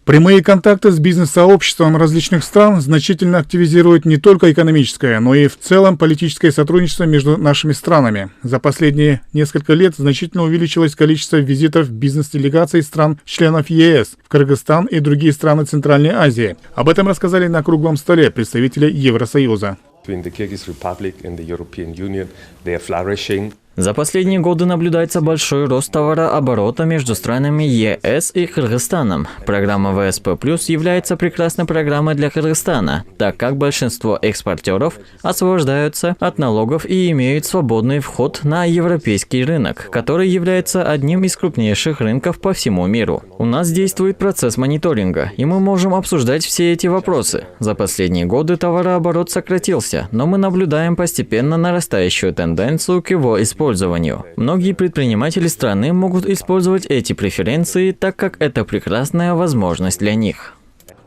Прямые контакты с бизнес-сообществом различных стран значительно активизируют не только экономическое, но и в целом политическое сотрудничество между нашими странами. За последние несколько лет значительно увеличилось количество визитов бизнес-делегаций стран-членов ЕС в Кыргызстан и другие страны Центральной Азии. Об этом рассказали на круглом столе представители Евросоюза. За последние годы наблюдается большой рост товарооборота между странами ЕС и Кыргызстаном. Программа ВСП+ является прекрасной программой для Кыргызстана, так как большинство экспортеров освобождаются от налогов и имеют свободный вход на европейский рынок, который является одним из крупнейших рынков по всему миру. У нас действует процесс мониторинга, и мы можем обсуждать все эти вопросы. За последние годы товарооборот сократился, но мы наблюдаем постепенно нарастающую тенденцию к его использованию. Многие предприниматели страны могут использовать эти преференции, так как это прекрасная возможность для них.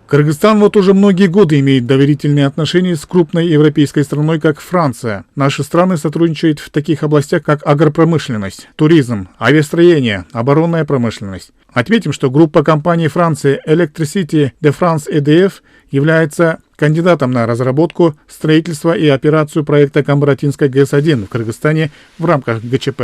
Кыргызстан вот уже многие годы имеет доверительные отношения с крупной европейской страной, как Франция. Наши страны сотрудничают в таких областях, как агропромышленность, туризм, авиастроение, оборонная промышленность. Отметим, что группа компаний Франции Electricity de France EDF является кандидатом на разработку, строительство и операцию проекта Камбаратинской ГЭС-1 в Кыргызстане в рамках ГЧП.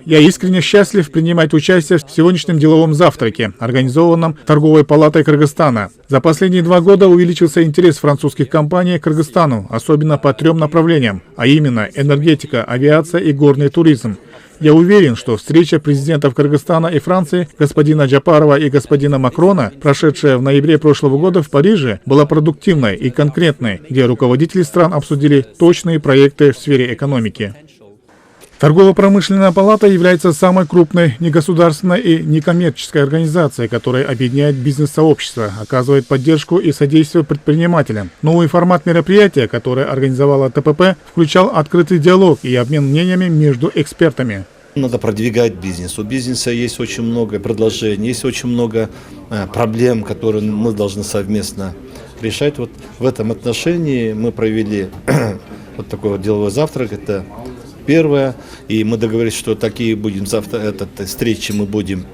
Я искренне счастлив принимать участие в сегодняшнем деловом завтраке, организованном Торговой палатой Кыргызстана. За последние 2 года увеличился интерес французских компаний к Кыргызстану, особенно по 3 направлениям, а именно энергетика, авиация и горный туризм. Я уверен, что встреча президентов Кыргызстана и Франции, господина Джапарова и господина Макрона, прошедшая в ноябре прошлого года в Париже, была продуктивной и конкретной, где руководители стран обсудили точные проекты в сфере экономики. Торгово-промышленная палата является самой крупной негосударственной и некоммерческой организацией, которая объединяет бизнес-сообщество, оказывает поддержку и содействие предпринимателям. Новый формат мероприятия, которое организовала ТПП, включал открытый диалог и обмен мнениями между экспертами. Надо продвигать бизнес. У бизнеса есть очень много предложений, есть очень много проблем, которые мы должны совместно решать. Вот в этом отношении мы провели вот такой вот деловой завтрак. Это первое, и мы договорились, что такие будем завтра, встречи мы будем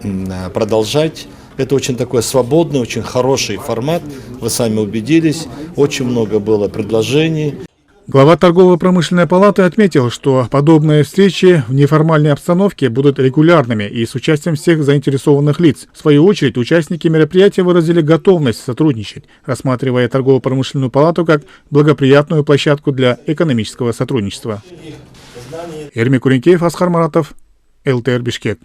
продолжать. Это очень такой свободный, очень хороший формат, вы сами убедились, очень много было предложений. Глава торгово-промышленной палаты отметил, что подобные встречи в неформальной обстановке будут регулярными и с участием всех заинтересованных лиц. В свою очередь, участники мероприятия выразили готовность сотрудничать, рассматривая торгово-промышленную палату как благоприятную площадку для экономического сотрудничества. Эрмик Куренкеев, Асхар Маратов, ЛТР Бишкек.